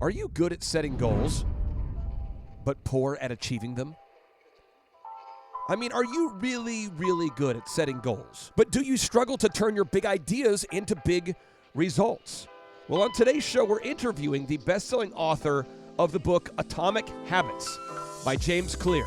Are you good at setting goals, but poor at achieving them? I mean, are you really, really good at setting goals, but do you struggle to turn your big ideas into big results? Well, on today's show, we're interviewing the best-selling author of the book Atomic Habits by James Clear.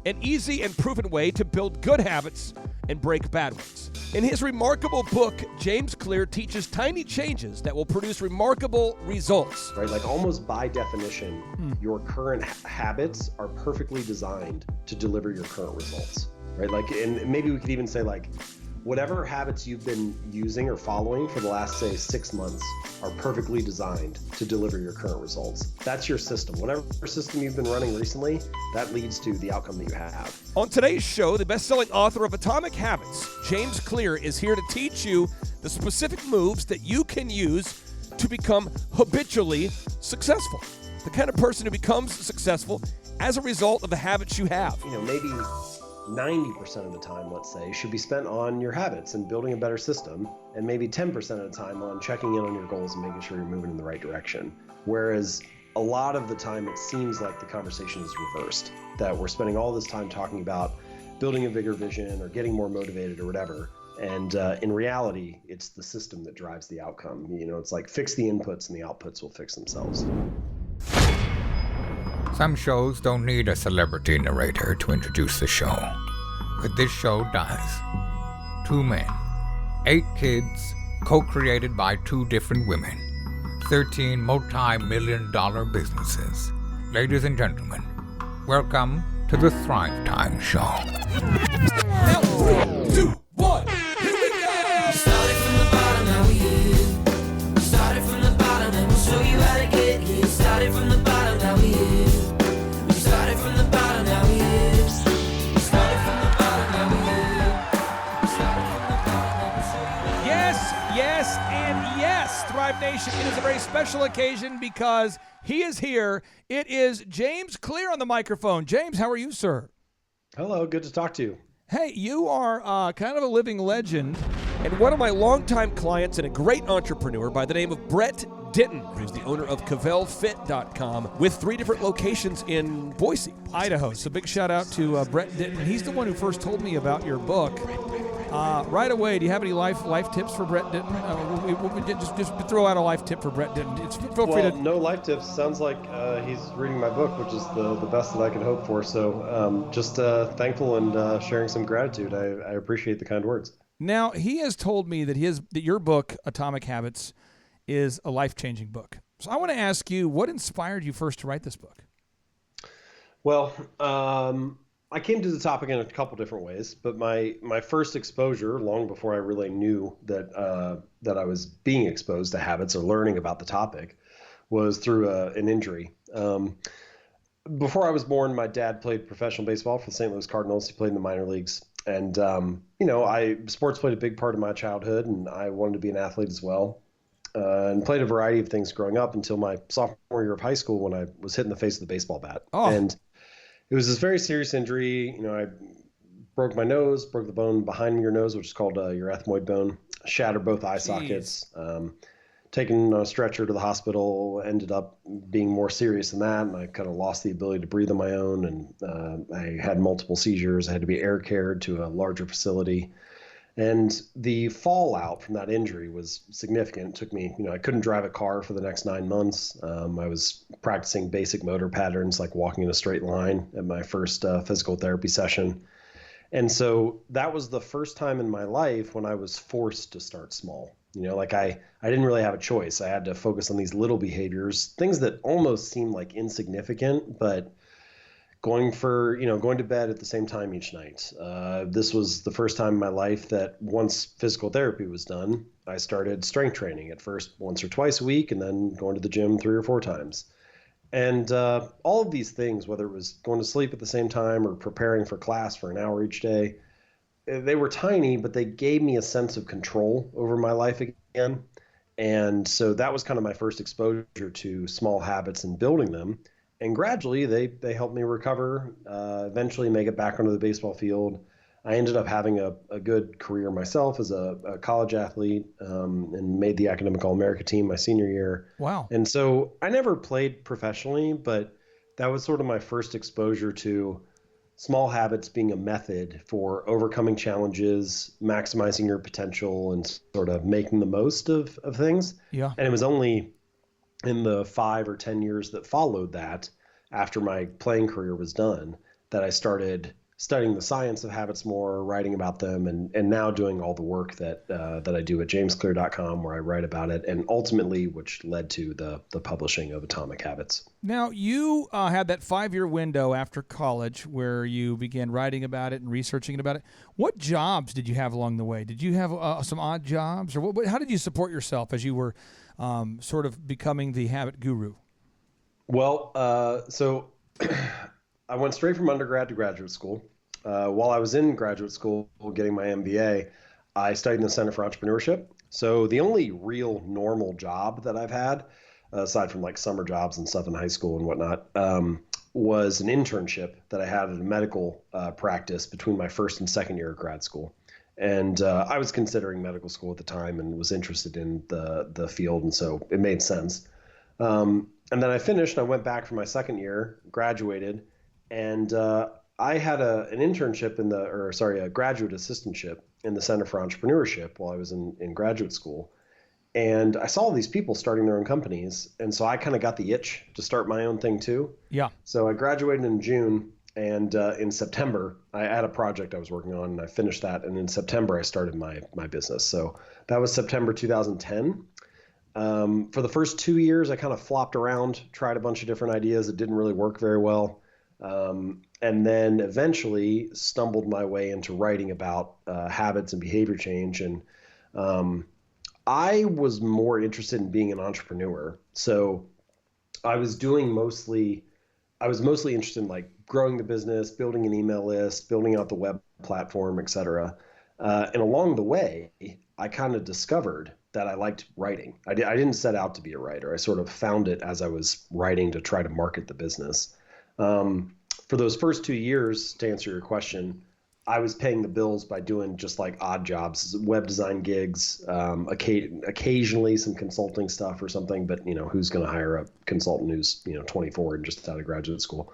An easy and proven way to build good habits and break bad ones. In his remarkable book, James Clear teaches tiny changes that will produce remarkable results. Right, like almost by definition, your current habits are perfectly designed to deliver your current results. Right, like, and maybe we could even say like, whatever habits you've been using or following for the last, say, 6 months are perfectly designed to deliver your current results. That's your system. Whatever system you've been running recently, that leads to the outcome that you have. On today's show, the best-selling author of Atomic Habits, James Clear, is here to teach you the specific moves that you can use to become habitually successful. The kind of person who becomes successful as a result of the habits you have. You know, maybe 90% of the time, let's say, should be spent on your habits and building a better system, and maybe 10% of the time on checking in on your goals and making sure you're moving in the right direction. Whereas a lot of the time it seems like the conversation is reversed, that we're spending all this time talking about building a bigger vision or getting more motivated or whatever. And in reality, it's the system that drives the outcome. You know, it's like fix the inputs and the outputs will fix themselves. Some shows don't need a celebrity narrator to introduce the show, but this show does. 2 men, 8 kids, co-created by 2 different women, 13 multi-million-dollar businesses. Ladies and gentlemen, welcome to the Thrive Time Show. Now, 3, 2, 1, here we go! Started from the bottom, now we here. Started from the bottom, and we'll show you how to get here. Started from the bottom, now we here. We started from the bottom, now we here. We started from the bottom, now we here. We started from the bottom, now we'll show you how to Yes, and yes, Thrive Nation, it is a very special occasion because he is here. It is James Clear on the microphone. James, how are you, sir? Hello, good to talk to you. Hey, you are kind of a living legend and one of my longtime clients and a great entrepreneur by the name of Brett Ditton, who's the owner of CavelFit.com with 3 different locations in Boise, Idaho. So big shout out to Brett Ditton. He's the one who first told me about your book. Right away, do you have any life tips for Brett Ditton? We just throw out a life tip for Brett Ditton. Feel free to... No life tips. Sounds like he's reading my book, which is the best that I could hope for. So just thankful and sharing some gratitude. I appreciate the kind words. Now, he has told me that your book, Atomic Habits, is a life-changing book. So I want to ask you, what inspired you first to write this book? Well, I came to the topic in a couple different ways, but my first exposure, long before I really knew that I was being exposed to habits or learning about the topic, was through an injury. Before I was born, my dad played professional baseball for the St. Louis Cardinals. He played in the minor leagues. And, sports played a big part of my childhood, and I wanted to be an athlete as well. And played a variety of things growing up until my sophomore year of high school when I was hit in the face with a baseball bat. Oh. And it was this very serious injury. You know, I broke my nose, broke the bone behind your nose, which is called your ethmoid bone, shattered both eye sockets, taken on a stretcher to the hospital, ended up being more serious than that. And I kind of lost the ability to breathe on my own. And I had multiple seizures. I had to be air cared to a larger facility. And the fallout from that injury was significant. It took me, I couldn't drive a car for the next 9 months. I was practicing basic motor patterns, like walking in a straight line at my first physical therapy session. And so that was the first time in my life when I was forced to start small. I didn't really have a choice. I had to focus on these little behaviors, things that almost seemed like insignificant, but going to bed at the same time each night. This was the first time in my life that once physical therapy was done, I started strength training at first once or twice a week and then going to the gym 3 or 4 times. And all of these things, whether it was going to sleep at the same time or preparing for class for an hour each day, they were tiny, but they gave me a sense of control over my life again. And so that was kind of my first exposure to small habits and building them. And gradually they helped me recover, eventually make it back onto the baseball field. I ended up having a good career myself as a college athlete, and made the Academic All-America team my senior year. Wow. And so I never played professionally, but that was sort of my first exposure to small habits being a method for overcoming challenges, maximizing your potential, and sort of making the most of things. Yeah. And it was only in the 5 or 10 years that followed that, after my playing career was done, that I started studying the science of habits more, writing about them, and now doing all the work that I do at jamesclear.com, where I write about it, and ultimately which led to the publishing of Atomic Habits. Now, you had that 5-year window after college where you began writing about it and researching about it. What jobs did you have along the way? Did you have some odd jobs? Or how did you support yourself as you were sort of becoming the habit guru? Well, so I went straight from undergrad to graduate school. While I was in graduate school getting my MBA, I studied in the Center for Entrepreneurship. So the only real normal job that I've had, aside from like summer jobs and stuff in high school and whatnot, was an internship that I had at a medical practice between my first and second year of grad school. And I was considering medical school at the time and was interested in the field, and so it made sense. And then I finished, and I went back for my second year, graduated, and I had an internship a graduate assistantship in the Center for Entrepreneurship while I was in graduate school. And I saw all these people starting their own companies. And so I kind of got the itch to start my own thing too. Yeah. So I graduated in June, and in September, I had a project I was working on, and I finished that. And in September, I started my business. So that was September 2010. For the first 2 years, I kind of flopped around, tried a bunch of different ideas that didn't really work very well. And then eventually stumbled my way into writing about habits and behavior change. And I was more interested in being an entrepreneur. So I was mostly interested in like growing the business, building an email list, building out the web platform, et cetera. And along the way, I kind of discovered that I liked writing. I didn't set out to be a writer. I sort of found it as I was writing to try to market the business. For those first 2 years, to answer your question, I was paying the bills by doing just like odd jobs, web design gigs, occasionally some consulting stuff or something, but who's going to hire a consultant who's 24 and just out of graduate school?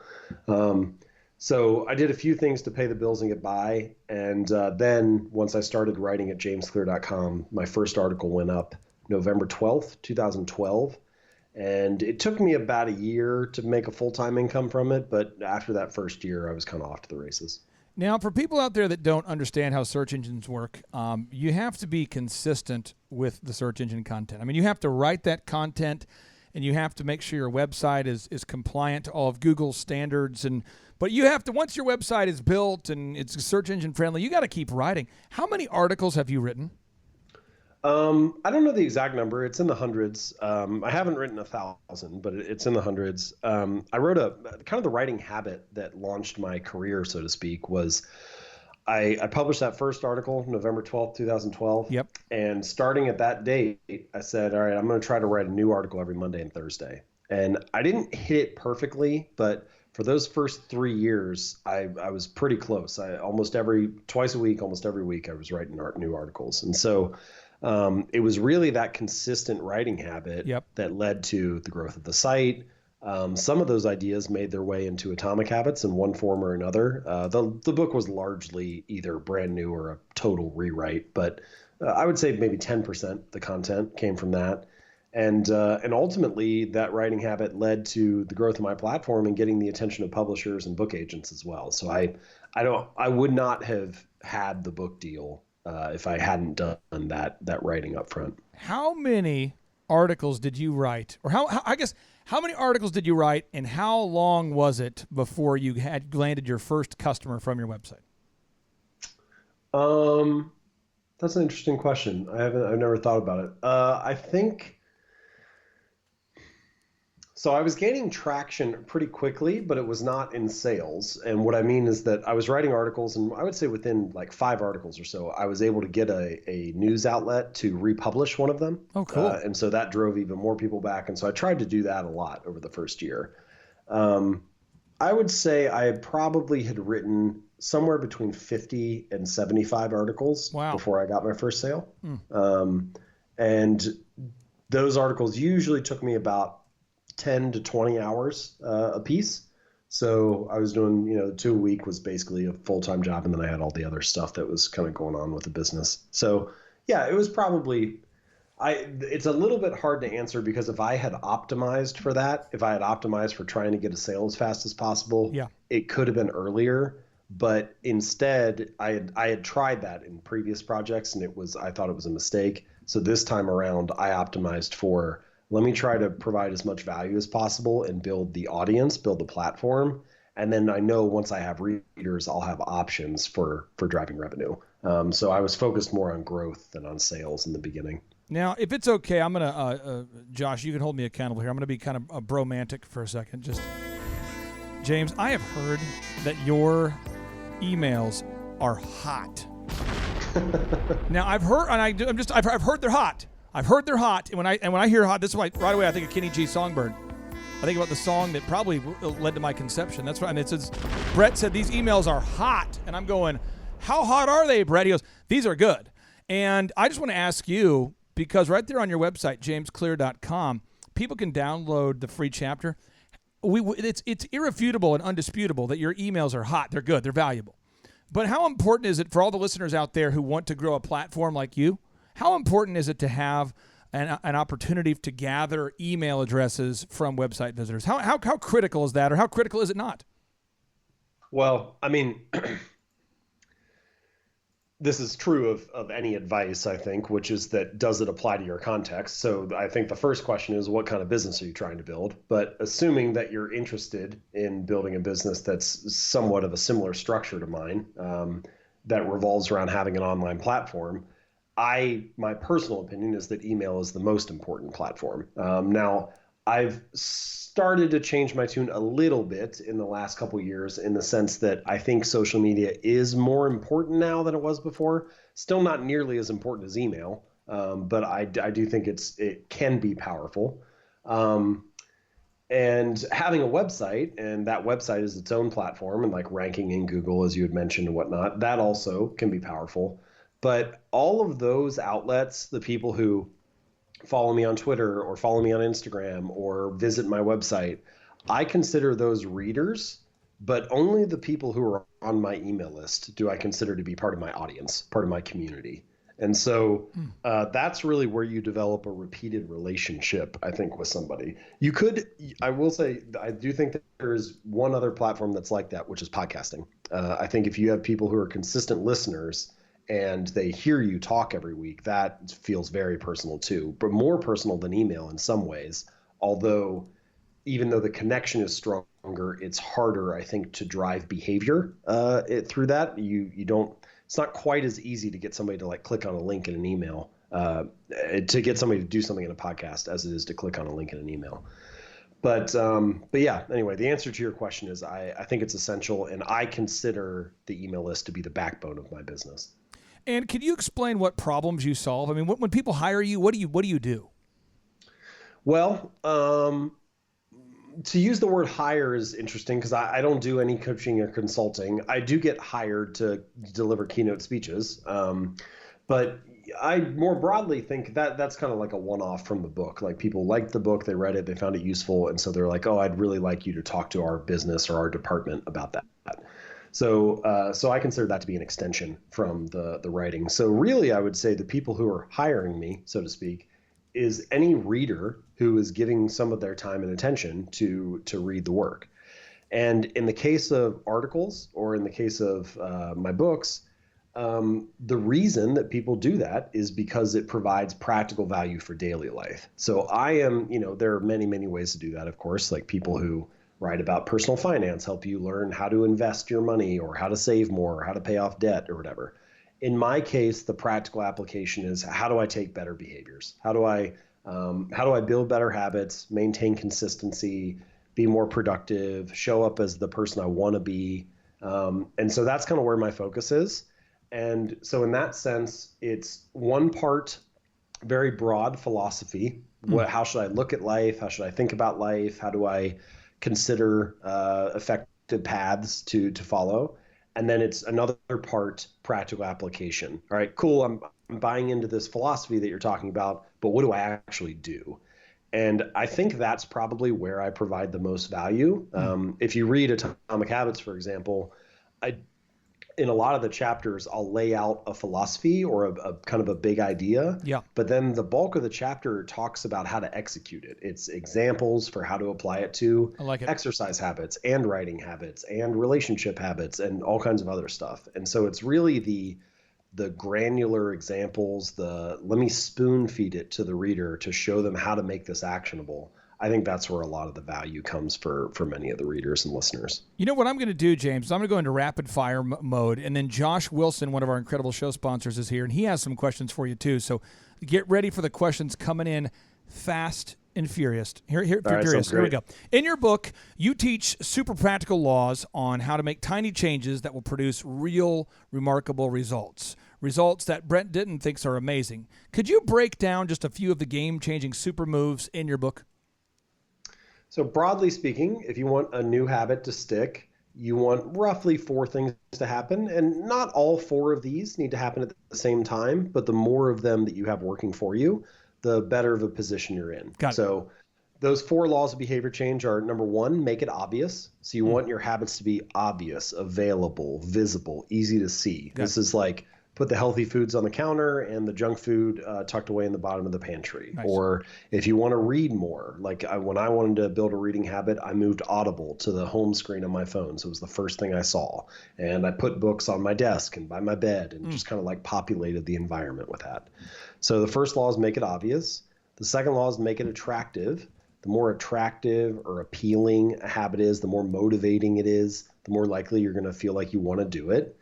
So I did a few things to pay the bills and get by. And then once I started writing at jamesclear.com, my first article went up November 12th, 2012. And it took me about a year to make a full-time income from it. But after that first year, I was kind of off to the races. Now, for people out there that don't understand how search engines work, you have to be consistent with the search engine content. I mean, you have to write that content, and you have to make sure your website is compliant to all of Google's standards. But you have to, once your website is built and it's search engine friendly, you got to keep writing. How many articles have you written? I don't know the exact number. It's in the hundreds. I haven't written 1,000, but it's in the hundreds. I wrote kind of the writing habit that launched my career, so to speak, was I published that first article November 12th, 2012. Yep. And starting at that date, I said, all right, I'm going to try to write a new article every Monday and Thursday. And I didn't hit it perfectly, but for those first 3 years, I was pretty close. Twice a week, almost every week, I was writing new articles. And so it was really that consistent writing habit that led to the growth of the site. Some of those ideas made their way into Atomic Habits in one form or another. The book was largely either brand new or a total rewrite, but I would say maybe 10% the content came from that. And ultimately, that writing habit led to the growth of my platform and getting the attention of publishers and book agents as well. So I would not have had the book deal if I hadn't done that writing up front. How many articles did you write? Or how many articles did you write, and how long was it before you had landed your first customer from your website? That's an interesting question. I've never thought about it. I think so. I was gaining traction pretty quickly, but it was not in sales. And what I mean is that I was writing articles, and I would say within like 5 articles or so, I was able to get a news outlet to republish one of them. Oh, cool. And so that drove even more people back. And so I tried to do that a lot over the first year. I would say I probably had written somewhere between 50 and 75 articles before I got my first sale. And those articles usually took me about 10 to 20 hours a piece. So I was doing, 2 a week was basically a full-time job. And then I had all the other stuff that was kind of going on with the business. So yeah, it was probably, it's a little bit hard to answer because if I had optimized for that, if I had optimized for trying to get a sale as fast as possible, it could have been earlier. But instead, I had tried that in previous projects, and I thought it was a mistake. So this time around, I optimized for, let me try to provide as much value as possible and build the audience, build the platform. And then I know once I have readers, I'll have options for driving revenue. So I was focused more on growth than on sales in the beginning. Now, if it's okay, I'm going to, Josh, you can hold me accountable here. I'm going to be kind of a bromantic for a second. Just, James, I have heard that your emails are hot. Now, I've heard, and I've heard they're hot. I've heard they're hot. And when I hear hot, this is why right away I think of Kenny G. Songbird. I think about the song that probably led to my conception. That's right. And it says, Brett said these emails are hot. And I'm going, how hot are they, Brett? He goes, these are good. And I just want to ask you, because right there on your website, jamesclear.com, people can download the free chapter. It's irrefutable and undisputable that your emails are hot. They're good. They're valuable. But how important is it for all the listeners out there who want to grow a platform like you? How important is it to have an opportunity to gather email addresses from website visitors? How critical is that, or how critical is it not? Well, I mean, this is true of any advice, I think, which is that does it apply to your context? So I think the first question is, what kind of business are you trying to build? But assuming that you're interested in building a business that's somewhat of a similar structure to mine, that revolves around having an online platform, my personal opinion is that email is the most important platform. Now, I've started to change my tune a little bit in the last couple of years in the sense that I think social media is more important now than it was before. Still not nearly as important as email, but I do think it can be powerful. And having a website, and that website is its own platform, and like ranking in Google, as you had mentioned and whatnot, that also can be powerful. But all of those outlets, the people who follow me on Twitter or follow me on Instagram or visit my website, I consider those readers, but only the people who are on my email list do I consider to be part of my audience, part of my community. And so that's really where you develop a repeated relationship, I think, with somebody. I will say, I do think that there's one other platform that's like that, which is podcasting. I think if you have people who are consistent listeners and they hear you talk every week, that feels very personal too, but more personal than email in some ways. Although, even though the connection is stronger, it's harder, I think, to drive behavior through that. It's not quite as easy to get somebody to like click on a link in an email, to get somebody to do something in a podcast as it is to click on a link in an email. But yeah, anyway, the answer to your question is I think it's essential, and I consider the email list to be the backbone of my business. And can you explain what problems you solve? I mean, when people hire you, what do you do? Well, to use the word hire is interesting because I don't do any coaching or consulting. I do get hired to deliver keynote speeches. But I more broadly think that that's kind of like a one-off from the book. Like, people liked the book, they read it, they found it useful. And so they're like, oh, I'd really like you to talk to our business or our department about that. So I consider that to be an extension from the writing. So really, I would say the people who are hiring me, so to speak, is any reader who is giving some of their time and attention to read the work. And in the case of articles, or in the case of my books, the reason that people do that is because it provides practical value for daily life. So there are many, many ways to do that, of course, like people who write about personal finance help you learn how to invest your money or how to save more or how to pay off debt or whatever. In my case, the practical application is, how do I take better behaviors? How do I build better habits, maintain consistency, be more productive, show up as the person I want to be? And so that's kind of where my focus is. And so in that sense, it's one part very broad philosophy. How should I look at life? How should I think about life? How do I consider effective paths to follow? And then it's another part practical application. All right, cool. I'm buying into this philosophy that you're talking about, but what do I actually do? And I think that's probably where I provide the most value. If you read Atomic Habits, for example, in a lot of the chapters, I'll lay out a philosophy or a kind of a big idea. Yeah. But then the bulk of the chapter talks about how to execute it. It's examples for how to apply it to exercise habits and writing habits and relationship habits and all kinds of other stuff. And so it's really the granular examples, let me spoon feed it to the reader to show them how to make this actionable. I think that's where a lot of the value comes for many of the readers and listeners. You know what I'm going to do, James? I'm going to go into rapid fire mode, and then Josh Wilson, one of our incredible show sponsors, is here, and he has some questions for you too. So get ready for the questions coming in fast and furious. Here we go. In your book, you teach super practical laws on how to make tiny changes that will produce real, remarkable results. Results that Brent Ditton thinks are amazing. Could you break down just a few of the game-changing super moves in your book? So broadly speaking, if you want a new habit to stick, you want roughly 4 things to happen. And not all 4 of these need to happen at the same time, but the more of them that you have working for you, the better of a position you're in. Got it. So those 4 laws of behavior change are, number 1, make it obvious. So you want your habits to be obvious, available, visible, easy to see. This is like put the healthy foods on the counter and the junk food tucked away in the bottom of the pantry. Nice. Or if you want to read more, like when I wanted to build a reading habit, I moved Audible to the home screen on my phone. So it was the first thing I saw. And I put books on my desk and by my bed and just kind of like populated the environment with that. So the first law is make it obvious. The second law is make it attractive. The more attractive or appealing a habit is, the more motivating it is, the more likely you're going to feel like you want to do it.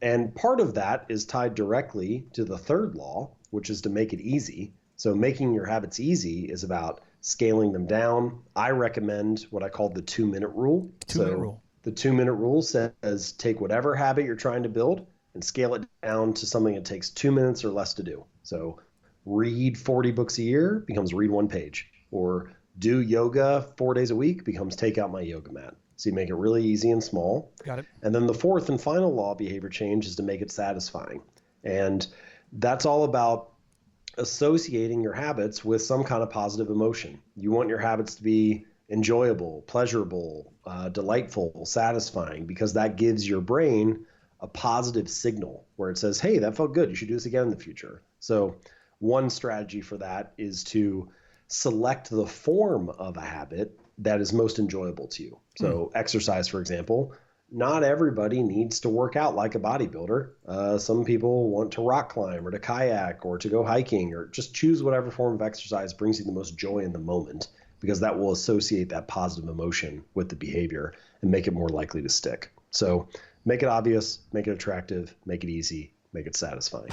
And part of that is tied directly to the third law, which is to make it easy. So making your habits easy is about scaling them down. I recommend what I call the 2-minute rule. The 2-minute rule says take whatever habit you're trying to build and scale it down to something that takes 2 minutes or less to do. So read 40 books a year becomes read 1 page, or do yoga 4 days a week becomes take out my yoga mat. So you make it really easy and small. Got it. And then the fourth and final law of behavior change is to make it satisfying. And that's all about associating your habits with some kind of positive emotion. You want your habits to be enjoyable, pleasurable, delightful, satisfying, because that gives your brain a positive signal where it says, hey, that felt good. You should do this again in the future. So one strategy for that is to select the form of a habit that is most enjoyable to you. So exercise, for example, not everybody needs to work out like a bodybuilder. Some people want to rock climb or to kayak or to go hiking, or just choose whatever form of exercise brings you the most joy in the moment, because that will associate that positive emotion with the behavior and make it more likely to stick. So make it obvious, make it attractive, make it easy, make it satisfying.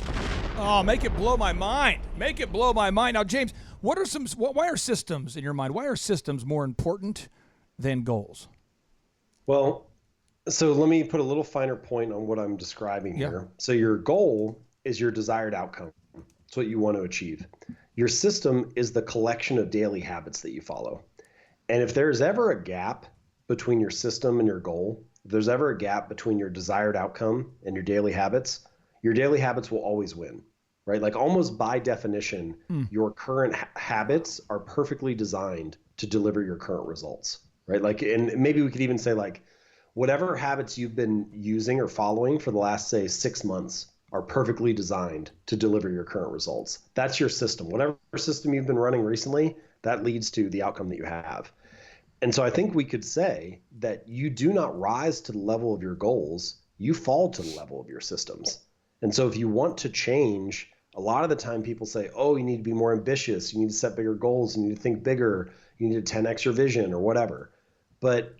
Oh, make it blow my mind. Make it blow my mind. Now, James, why are systems in your mind? Why are systems more important than goals? Well, so let me put a little finer point on what I'm describing here. So your goal is your desired outcome. It's what you want to achieve. Your system is the collection of daily habits that you follow. And if there's ever a gap between your system and your goal, if there's ever a gap between your desired outcome and your daily habits will always win, right? Like almost by definition, your current habits are perfectly designed to deliver your current results, right? Like, and maybe we could even say like, whatever habits you've been using or following for the last, say, 6 months are perfectly designed to deliver your current results. That's your system. Whatever system you've been running recently, that leads to the outcome that you have. And so I think we could say that you do not rise to the level of your goals, you fall to the level of your systems. And so if you want to change, a lot of the time people say, oh, you need to be more ambitious, you need to set bigger goals, you need to think bigger, you need to 10x your vision or whatever. But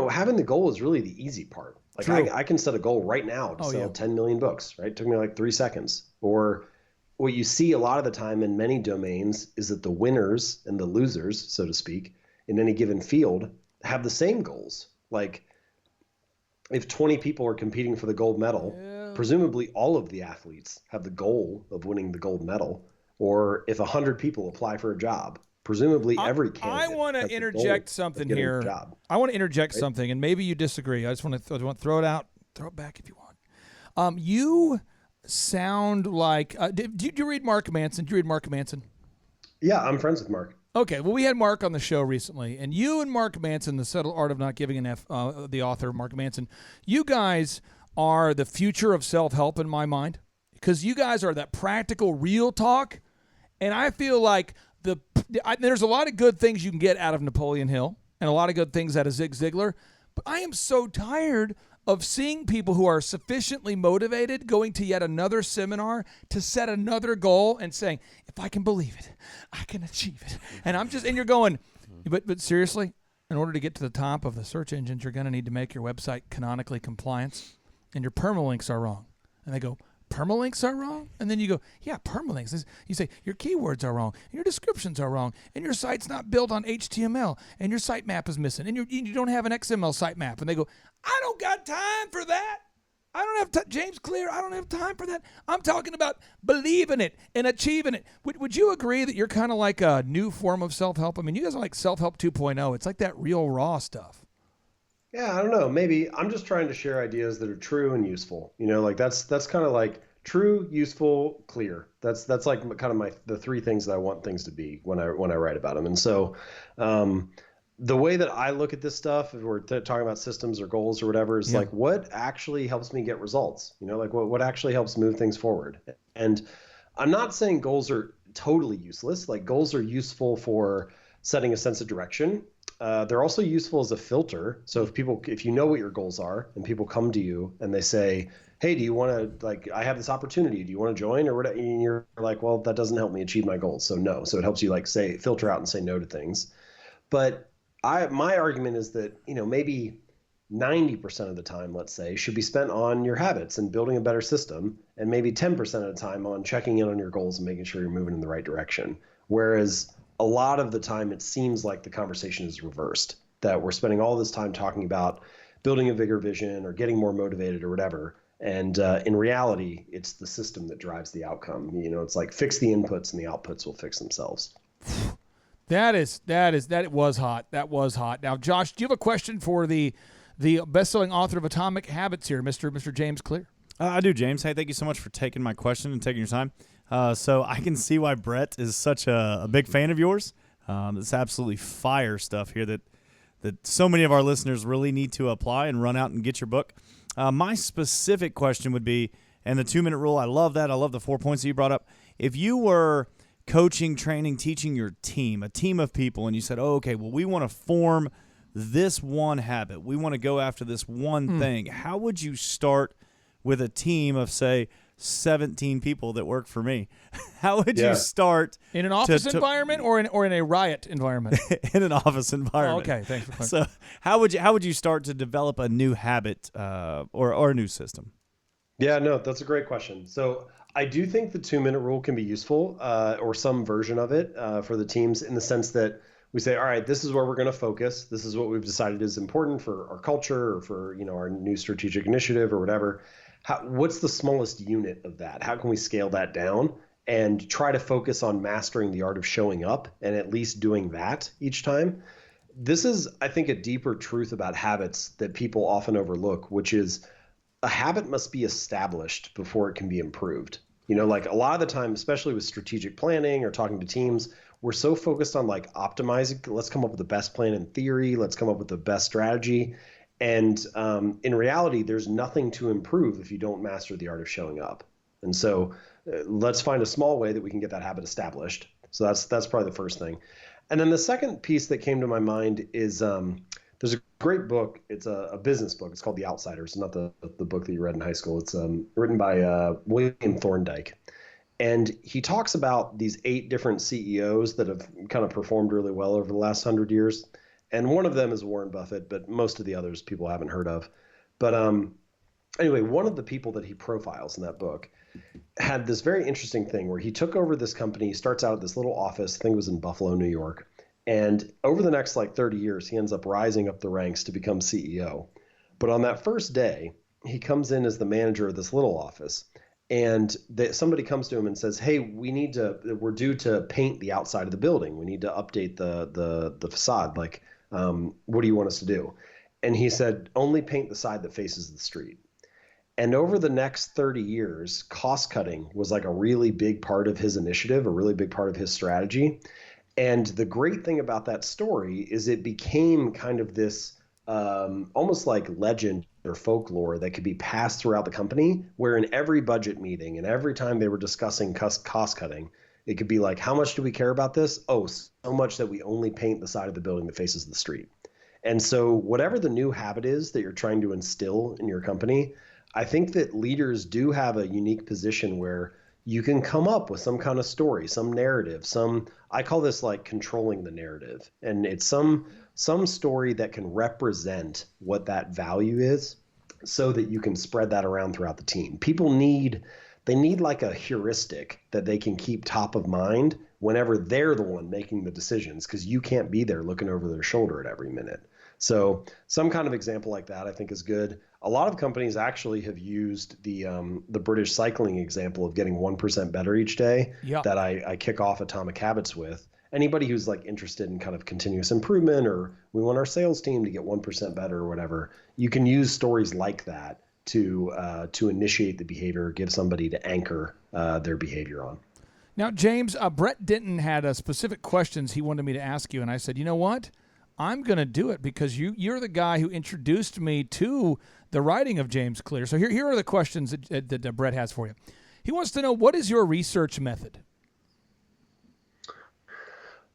having the goal is really the easy part. Like I can set a goal right now to sell 10 million books, right? It took me like 3 seconds. Or what you see a lot of the time in many domains is that the winners and the losers, so to speak, in any given field have the same goals. Like if 20 people are competing for the gold medal, presumably all of the athletes have the goal of winning the gold medal. Or if 100 people apply for a job, presumably every candidate. I want to interject something here. I want to interject something, and maybe you disagree. I just want to throw it out Throw it back if you want. You sound like did you read Mark Manson? Did you read Mark Manson? Yeah, I'm friends with Mark. Okay, well, we had Mark on the show recently, and you and Mark Manson, The Subtle Art of Not Giving an F, the author, Mark Manson, you guys are the future of self-help in my mind, because you guys are that practical, real talk, and I feel like there's a lot of good things you can get out of Napoleon Hill, and a lot of good things out of Zig Ziglar, but I am so tired of seeing people who are sufficiently motivated going to yet another seminar to set another goal and saying, if I can believe it, I can achieve it. And you're going, but seriously, in order to get to the top of the search engines, you're going to need to make your website canonically compliant, and your permalinks are wrong. And they go, permalinks are wrong? And then you go, yeah, permalinks. You say, your keywords are wrong, and your descriptions are wrong, and your site's not built on HTML, and your sitemap is missing, and you don't have an XML sitemap. And they go, I don't got time for that. I don't have James Clear, I don't have time for that. I'm talking about believing it and achieving it. Would you agree that you're kind of like a new form of self-help? I mean, you guys are like self-help 2.0. It's like that real raw stuff. Yeah, I don't know. Maybe I'm just trying to share ideas that are true and useful. Like that's kind of like true, useful, clear. That's like kind of the three things that I want things to be when I write about them. And so, the way that I look at this stuff, if we're talking about systems or goals or whatever, is like what actually helps me get results. Like what actually helps move things forward. And I'm not saying goals are totally useless. Like goals are useful for setting a sense of direction. They're also useful as a filter. So if you know what your goals are and people come to you and they say, hey, do you want to, like, I have this opportunity, do you want to join or whatever? And you're like, well, that doesn't help me achieve my goals. So no. So it helps you like filter out and say no to things. But my argument is that, maybe 90% of the time, let's say, should be spent on your habits and building a better system, and maybe 10% of the time on checking in on your goals and making sure you're moving in the right direction. Whereas a lot of the time it seems like the conversation is reversed, that we're spending all this time talking about building a bigger vision or getting more motivated or whatever. And in reality, it's the system that drives the outcome. It's like fix the inputs and the outputs will fix themselves. That was hot. That was hot. Now, Josh, do you have a question for the best-selling author of Atomic Habits here, Mr. James Clear? I do, James. Hey, thank you so much for taking my question and taking your time. So I can see why Brett is such a big fan of yours. It's absolutely fire stuff here that so many of our listeners really need to apply and run out and get your book. My specific question would be, and the 2-minute rule, I love that. I love the 4 points that you brought up. If you were coaching, training, teaching your team, a team of people, and you said, oh, okay, well, we want to form this one habit. We want to go after this one thing. How would you start with a team of, say, 17 people that work for me? How would you start in an office environment or in a riot environment? In an office environment. Oh, okay, thanks for clarifying. So how would you start to develop a new habit or a new system? Yeah, no, that's a great question. So I do think the 2-minute rule can be useful, or some version of it, for the teams, in the sense that we say, all right, this is where we're going to focus. This is what we've decided is important for our culture or for our new strategic initiative or whatever. What's the smallest unit of that? How can we scale that down and try to focus on mastering the art of showing up and at least doing that each time? This is, I think, a deeper truth about habits that people often overlook, which is a habit must be established before it can be improved. Like a lot of the time, especially with strategic planning or talking to teams, we're so focused on like optimizing. Let's come up with the best plan in theory. Let's come up with the best strategy. And in reality, there's nothing to improve if you don't master the art of showing up. And so let's find a small way that we can get that habit established. So that's probably the first thing. And then the second piece that came to my mind is there's a great book. It's a business book. It's called The Outsiders, not the book that you read in high school. It's written by William Thorndike. And he talks about these 8 different CEOs that have kind of performed really well over the last 100 years. And one of them is Warren Buffett, but most of the others people haven't heard of. But anyway, one of the people that he profiles in that book had this very interesting thing where he took over this company. He starts out at this little office, I think it was in Buffalo, New York. And over the next 30 years, he ends up rising up the ranks to become CEO. But on that first day, he comes in as the manager of this little office. And somebody comes to him and says, hey, we're due to paint the outside of the building. We need to update the facade. Like, what do you want us to do? And he said, only paint the side that faces the street. And over the next 30 years, cost cutting was like a really big part of his initiative, a really big part of his strategy. And the great thing about that story is it became kind of this almost like legend or folklore that could be passed throughout the company, where in every budget meeting and every time they were discussing cost cutting, it could be like, how much do we care about this? Oh, so much that we only paint the side of the building that faces the street. And so whatever the new habit is that you're trying to instill in your company, I think that leaders do have a unique position where you can come up with some kind of story, some narrative, I call this like controlling the narrative. And it's some story that can represent what that value is so that you can spread that around throughout the team. People need like a heuristic that they can keep top of mind whenever they're the one making the decisions, because you can't be there looking over their shoulder at every minute. So some kind of example like that I think is good. A lot of companies actually have used the British cycling example of getting 1% better each day that I kick off Atomic Habits with. Anybody who's like interested in kind of continuous improvement, or we want our sales team to get 1% better or whatever, you can use stories like that to initiate the behavior, get somebody to anchor their behavior on. Now, James, Brett Denton had specific questions he wanted me to ask you, and I said, you know what? I'm going to do it because you're the guy who introduced me to the writing of James Clear. So here are the questions that Brett has for you. He wants to know, what is your research method?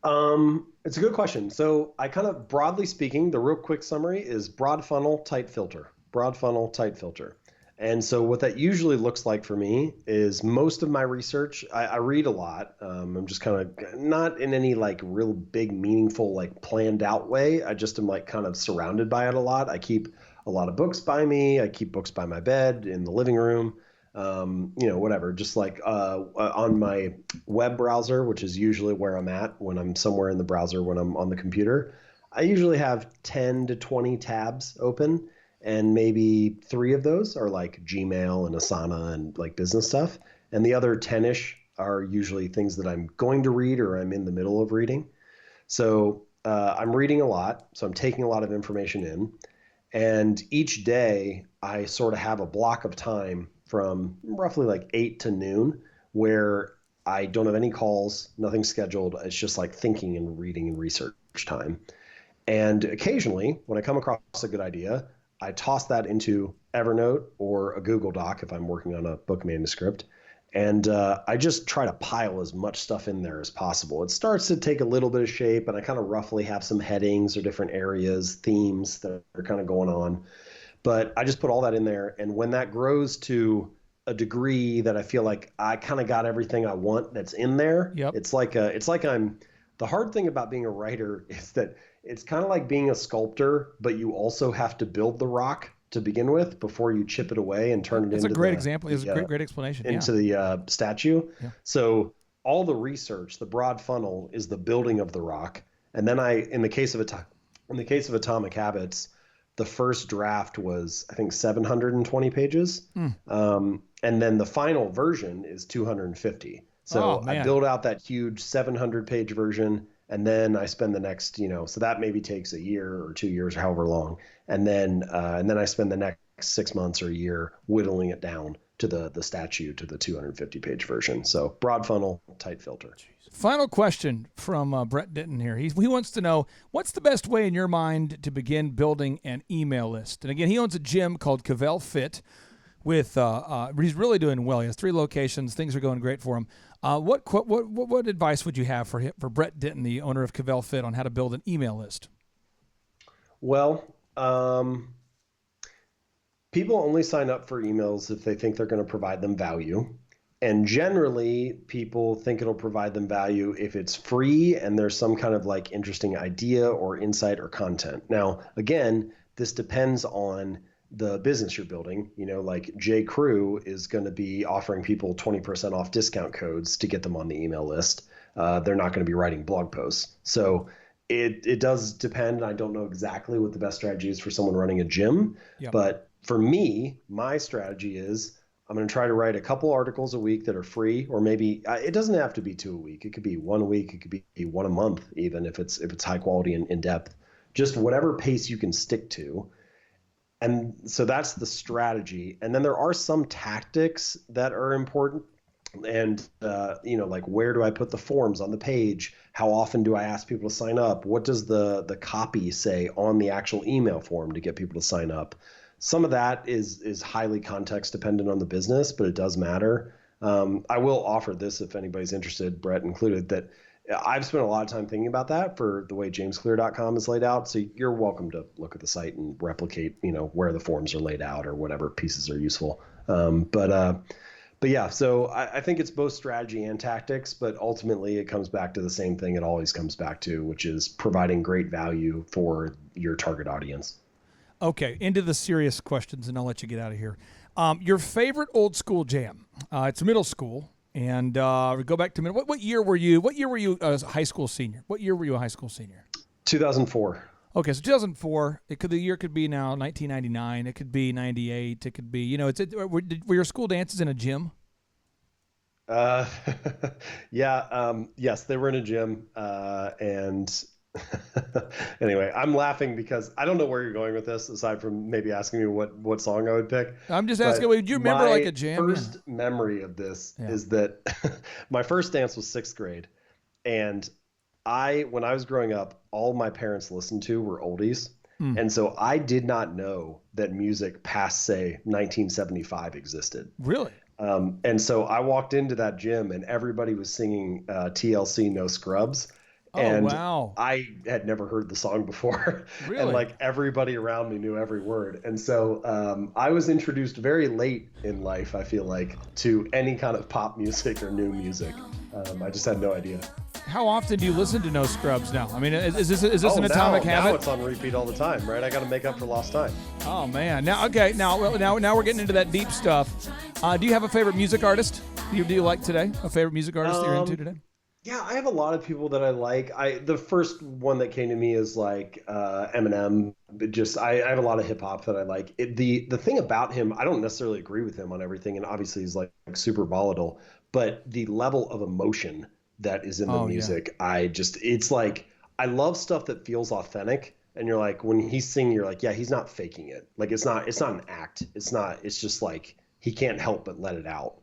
It's a good question. So I kind of, broadly speaking, the real quick summary is broad funnel, tight filter. Broad funnel, tight filter. And so what that usually looks like for me is most of my research, I read a lot. I'm just kind of not in any like real big, meaningful, like planned out way. I just am like kind of surrounded by it a lot. I keep a lot of books by me. I keep books by my bed, in the living room, whatever. Just like on my web browser, which is usually where I'm at when I'm somewhere in the browser when I'm on the computer. I usually have 10 to 20 tabs open. And maybe 3 of those are like Gmail and Asana and like business stuff. And the other 10-ish are usually things that I'm going to read or I'm in the middle of reading. So I'm reading a lot. So I'm taking a lot of information in. And each day I sort of have a block of time from roughly like 8 to noon where I don't have any calls, nothing scheduled. It's just like thinking and reading and research time. And occasionally when I come across a good idea, I toss that into Evernote or a Google Doc if I'm working on a book manuscript. And I just try to pile as much stuff in there as possible. It starts to take a little bit of shape, and I kind of roughly have some headings or different areas, themes that are kind of going on. But I just put all that in there. And when that grows to a degree that I feel like I kind of got everything I want that's in there, it's like the hard thing about being a writer is that it's kind of like being a sculptor, but you also have to build the rock to begin with before you chip it away and turn it into a great example. It's a great explanation. Into the statue. Yeah. So all the research, the broad funnel, is the building of the rock. And then in the case of Atomic Habits, the first draft was, I think, 720 pages. And then the final version is 250. So I build out that huge 700-page version. And then I spend the next, so that maybe takes a year or 2 years or however long. And then I spend the next 6 months or a year whittling it down to the statue, to the 250-page version. So broad funnel, tight filter. Final question from Brett Denton here. He wants to know, what's the best way in your mind to begin building an email list? And again, he owns a gym called Cavell Fit. He's really doing well. He has 3 locations. Things are going great for him. What advice would you have for Brett Denton, the owner of Cavell Fit, on how to build an email list? Well, people only sign up for emails if they think they're going to provide them value. And generally, people think it'll provide them value if it's free and there's some kind of like interesting idea or insight or content. Now, again, this depends on the business you're building. Like J. Crew is going to be offering people 20% off discount codes to get them on the email list. They're not going to be writing blog posts. So it does depend. I don't know exactly what the best strategy is for someone running a gym. Yep. But for me, my strategy is I'm going to try to write a couple articles a week that are free, or maybe it doesn't have to be 2 a week. It could be 1 a week. It could be 1 a month, even if it's high quality and in depth. Just whatever pace you can stick to. And so that's the strategy. And then there are some tactics that are important. And, like, where do I put the forms on the page? How often do I ask people to sign up? What does the copy say on the actual email form to get people to sign up? Some of that is highly context dependent on the business, but it does matter. I will offer this if anybody's interested, Brett included, that I've spent a lot of time thinking about that for the way jamesclear.com is laid out. So you're welcome to look at the site and replicate, where the forms are laid out or whatever pieces are useful. But yeah, so I think it's both strategy and tactics, but ultimately it comes back to the same thing it always comes back to, which is providing great value for your target audience. Okay, into the serious questions, and I'll let you get out of here. Your favorite old school jam? It's middle school, and we go back to middle. What year were you? What year were you a high school senior? What year were you a high school senior? 2004. Okay, so 2004. The year could be now 1999. It could be 98. It could be were your school dances in a gym? Yes, they were in a gym, and. Anyway, I'm laughing because I don't know where you're going with this, aside from maybe asking me what song I would pick. I'm just asking, do you remember like a jam? My first memory of this is that my first dance was 6th grade. And when I was growing up, all my parents listened to were oldies. And so I did not know that music past, say, 1975 existed. Really? And so I walked into that gym and everybody was singing TLC No Scrubs. And wow. I had never heard the song before. Really? And like everybody around me knew every word. And so I was introduced very late in life, I feel like, to any kind of pop music or new music. I just had no idea. How often do you listen to No Scrubs now? I mean, is this an atomic habit? Now it's on repeat all the time, right? I got to make up for lost time. Oh man! Now we're getting into that deep stuff. Do you have a favorite music artist? Do you like today? A favorite music artist that you're into today? Yeah, I have a lot of people that I like. The first one that came to me is like Eminem. I have a lot of hip hop that I like. The thing about him, I don't necessarily agree with him on everything, and obviously he's like super volatile. But the level of emotion that is in the music, it's like I love stuff that feels authentic. And you're like, when he's singing, you're like, yeah, he's not faking it. Like it's not an act. It's just like he can't help but let it out.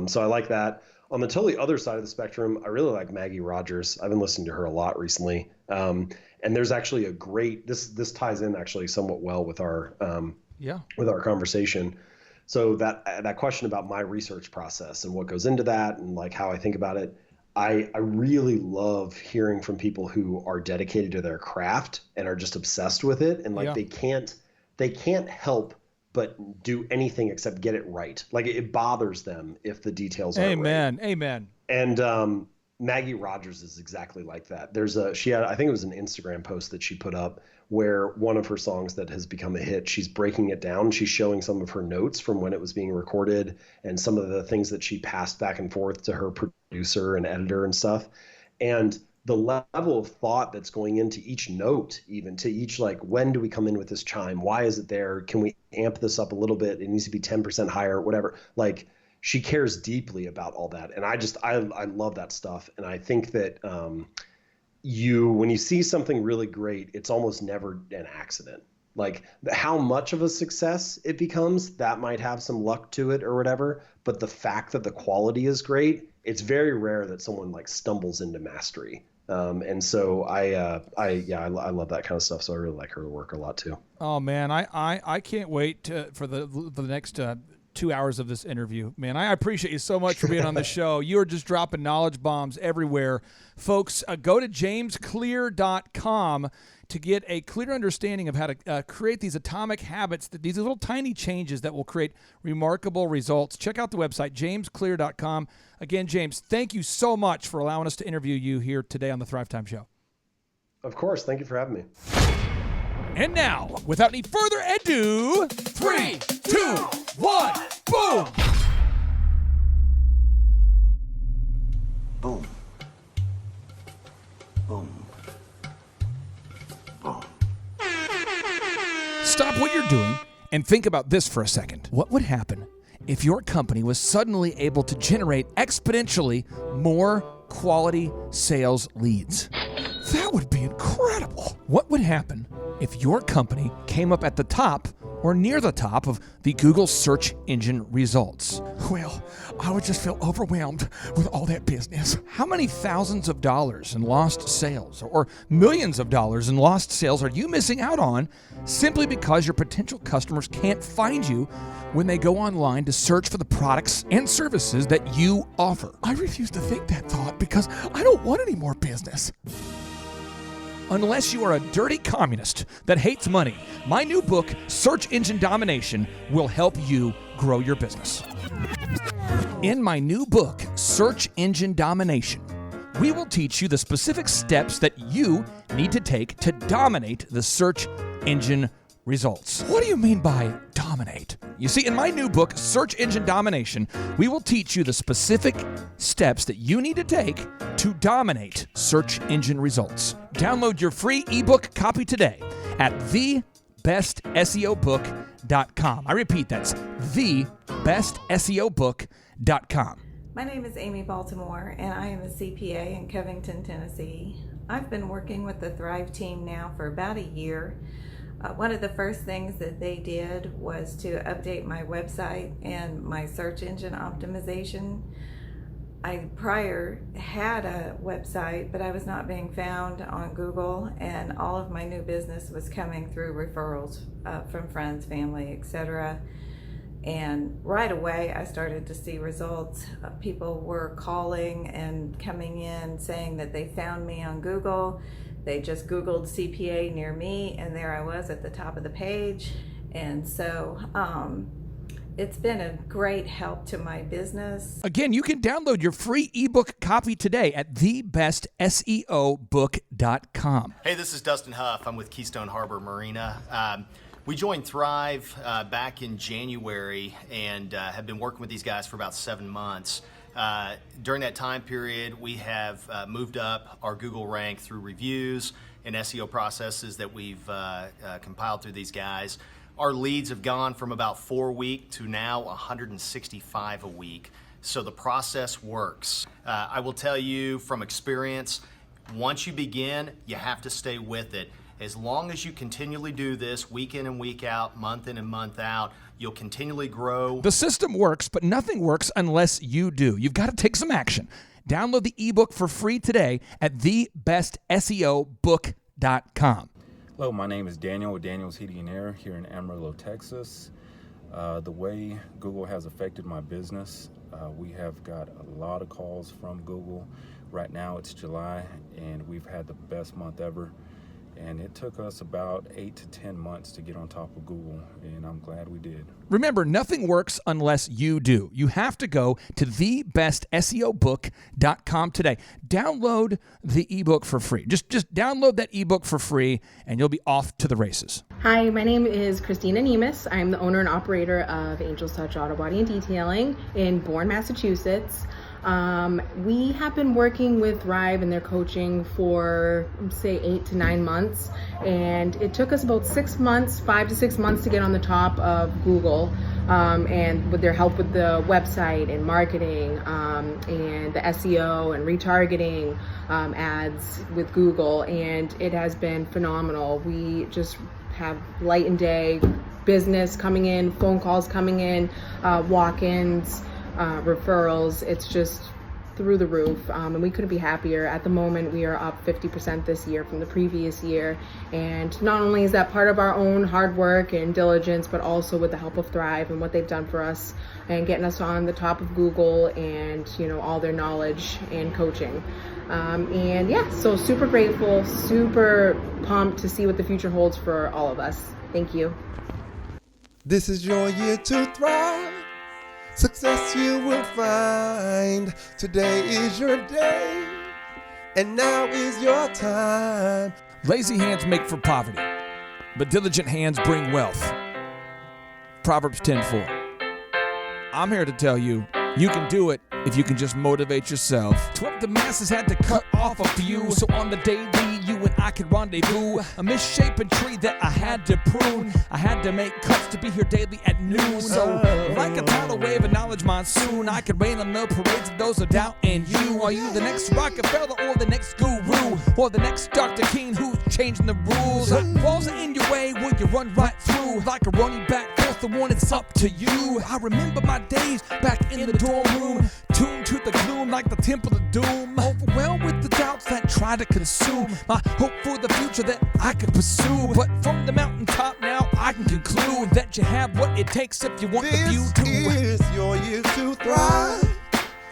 So I like that. On the totally other side of the spectrum, I really like Maggie Rogers. I've been listening to her a lot recently. And there's actually a great, this ties in actually somewhat well with our conversation. So that question about my research process and what goes into that and like how I think about it, I really love hearing from people who are dedicated to their craft and are just obsessed with it. And like they can't help but do anything except get it right. Like it bothers them if the details aren't right. Amen. And Maggie Rogers is exactly like that. I think it was an Instagram post that she put up where one of her songs that has become a hit, she's breaking it down. She's showing some of her notes from when it was being recorded and some of the things that she passed back and forth to her producer and editor and stuff. And the level of thought that's going into each note, even to each, like, when do we come in with this chime? Why is it there? Can we amp this up a little bit? It needs to be 10% higher, whatever. Like, she cares deeply about all that. And I love that stuff. And I think that when you see something really great, it's almost never an accident. Like how much of a success it becomes, that might have some luck to it or whatever. But the fact that the quality is great, it's very rare that someone like stumbles into mastery. And so I love that kind of stuff. So I really like her work a lot too. Oh man, I can't wait for the next 2 hours of this interview. Man, I appreciate you so much for being on the show. You are just dropping knowledge bombs everywhere. Folks, go to jamesclear.com to get a clear understanding of how to create these atomic habits, these little tiny changes that will create remarkable results. Check out the website, jamesclear.com. Again, James, thank you so much for allowing us to interview you here today on the Thrive Time Show. Of course. Thank you for having me. And now, without any further ado, 3, 2, 1, boom! Boom. Boom. Boom. Stop what you're doing and think about this for a second. What would happen if your company was suddenly able to generate exponentially more quality sales leads? That would be incredible. What would happen if your company came up at the top or near the top of the Google search engine results. Well, I would just feel overwhelmed with all that business. How many thousands of dollars in lost sales or millions of dollars in lost sales are you missing out on simply because your potential customers can't find you when they go online to search for the products and services that you offer? I refuse to think that thought because I don't want any more business. Unless you are a dirty communist that hates money, my new book, Search Engine Domination, will help you grow your business. In my new book, Search Engine Domination, we will teach you the specific steps that you need to take to dominate the search engine results. What do you mean by dominate? You see, in my new book, Search Engine Domination, we will teach you the specific steps that you need to take to dominate search engine results. Download your free ebook copy today at thebestseobook.com. I repeat, that's thebestseobook.com. My name is Amy Baltimore, and I am a CPA in Covington, Tennessee. I've been working with the Thrive team now for about a year. One of the first things that they did was to update my website and my search engine optimization. I prior had a website, but I was not being found on Google, and all of my new business was coming through referrals from friends, family, etc. And right away, I started to see results. People were calling and coming in saying that they found me on Google. They just Googled CPA near me, and there I was at the top of the page. And so it's been a great help to my business. Again, you can download your free ebook copy today at thebestseobook.com. Hey, this is Dustin Huff. I'm with Keystone Harbor Marina. We joined Thrive back in January and have been working with these guys for about 7 months. During that time period, we have moved up our Google rank through reviews and SEO processes that we've compiled through these guys. Our leads have gone from about 4 a week to now 165 a week. So the process works. I will tell you from experience, once you begin, you have to stay with it. As long as you continually do this week in and week out, month in and month out, you'll continually grow. The system works, but nothing works unless you do. You've got to take some action. Download the ebook for free today at thebestseobook.com. Hello, my name is Daniel with Daniel's Heating and Air here in Amarillo, Texas. The way Google has affected my business, we have got a lot of calls from Google. Right now it's July, and we've had the best month ever. And it took us about 8 to 10 months to get on top of Google, and I'm glad we did. Remember, nothing works unless you do. You have to go to thebestseobook.com today. Download the ebook for free. Just download that ebook for free, and you'll be off to the races. Hi, my name is Christina Nemes. I'm the owner and operator of Angel's Touch Auto Body and Detailing in Bourne, Massachusetts. We have been working with Thrive and their coaching for, say, 8 to 9 months, and it took us about 6 months, 5 to 6 months to get on the top of Google, and with their help with the website and marketing, and the SEO and retargeting ads with Google, and it has been phenomenal. We just have light and day business coming in, phone calls coming in, walk-ins, referrals. It's just through the roof, and we couldn't be happier. At the moment, we are up 50% this year from the previous year, and not only is that part of our own hard work and diligence, but also with the help of Thrive and what they've done for us and getting us on the top of Google and, you know, all their knowledge and coaching. And yeah, so super grateful, super pumped to see what the future holds for all of us. Thank you. This is your year to thrive. Success you will find. Today is your day, and now is your time. Lazy hands make for poverty, but diligent hands bring wealth. Proverbs 10:4. I'm here to tell you, you can do it if you can just motivate yourself. 12 the masses had to cut off a few, so on the daily you and I could rendezvous. A misshapen tree that I had to prune. I had to make cuts to be here daily at noon. So, like a tidal wave of knowledge monsoon, I could rain on the parades of those of doubt in you. Are you the next Rockefeller or the next guru? Or the next Dr. King who's changing the rules? Walls are in your way, will you run right through? Like a running back, forth the one, it's up to you. I remember my days back in the dorm room, tuned to the gloom like the temple of doom. Overwhelmed with the doubts that try to consume my hope for the future that I could pursue. But from the mountaintop now I can conclude that you have what it takes if you want the view to. This is your year to thrive.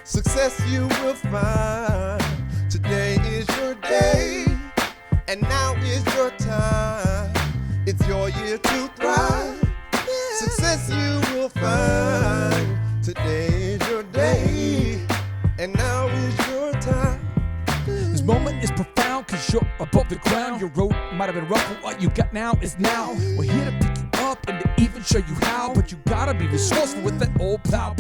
Success you will find. Today is your day, and now is your time. It's your year to thrive. Success you will find. Today is your day, and now is your time. This moment is profound cause you're above the ground. Your road might have been rough, but what you got now is now. We're here to pick you up and to even show you how. But you gotta be resourceful with that old plow.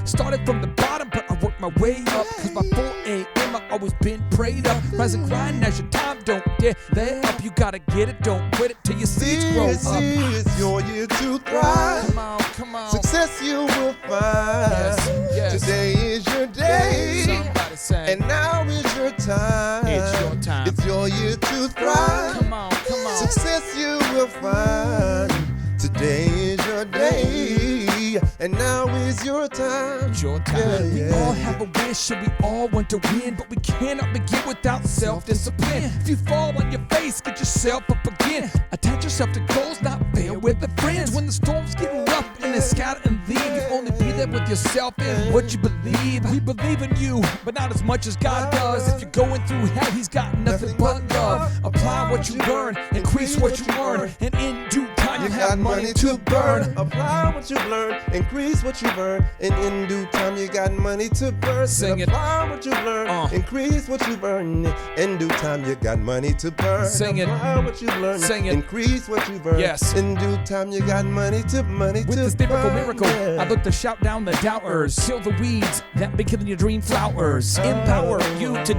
Started from the bottom, but I worked my way up. Cause by 4 a.m. I always been prayed up. Rise and grind as your time don't dare let up. You gotta get it, don't quit it till your seeds grow up. This is your year to thrive. Come on. Success you will find. Yes. Today is your day. Somebody say, and now is your time. it's your time. It's your year to thrive. Come on. Success you will find. Today is your day, and now is your time. It's your time. We all have a wish and we all want to win, but we cannot begin without self-discipline. If you fall on your face, get yourself up again. Attach yourself to goals, not fail with the friends. When the storms get rough and they scatter and leave, you only be there with yourself and what you believe. We believe in you, but not as much as God does. If you're going through hell, he's got nothing but love. Apply what you learn, increase what you earn, and in due time You you got have money to burn. Apply what you've learned, increase what you've earned, and in due time you got money to burn. Sing it. Apply what you've learned, increase what you've earned, in due time you got money to burn. Sing it. Apply what you've learned, Sing it. increase what you've earned. Yes. In due time you got money to With this typical miracle, I look to shout down the doubters. Kill the weeds that be killing your dream flowers. Empower you to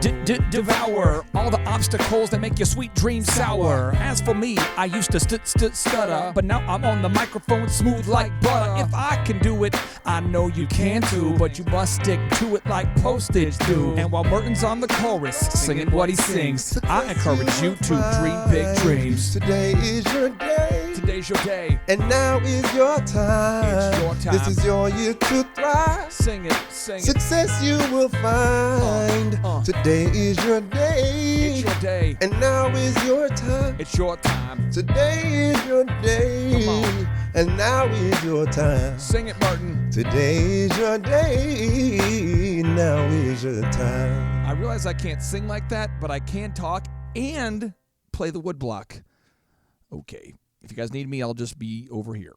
devour all the obstacles that make your sweet dreams sour. As for me, I used to stutter, but now I'm on the microphone smooth like butter. If I can do it, I know you can too, but you must stick to it like postage do. And while Merton's on the chorus, singing what he sings, I encourage you to dream big dreams. Today is your day. Today's your day. And now is your time. It's your time. This is your year to thrive. Sing it. Success you will find. Today is your day. It's your day. And now is your time. It's your time. Today is your day. Come on. And now is your time. Sing it, Martin. Today is your day. Now is your time. I realize I can't sing like that, but I can talk and play the woodblock. Okay. If you guys need me, I'll just be over here.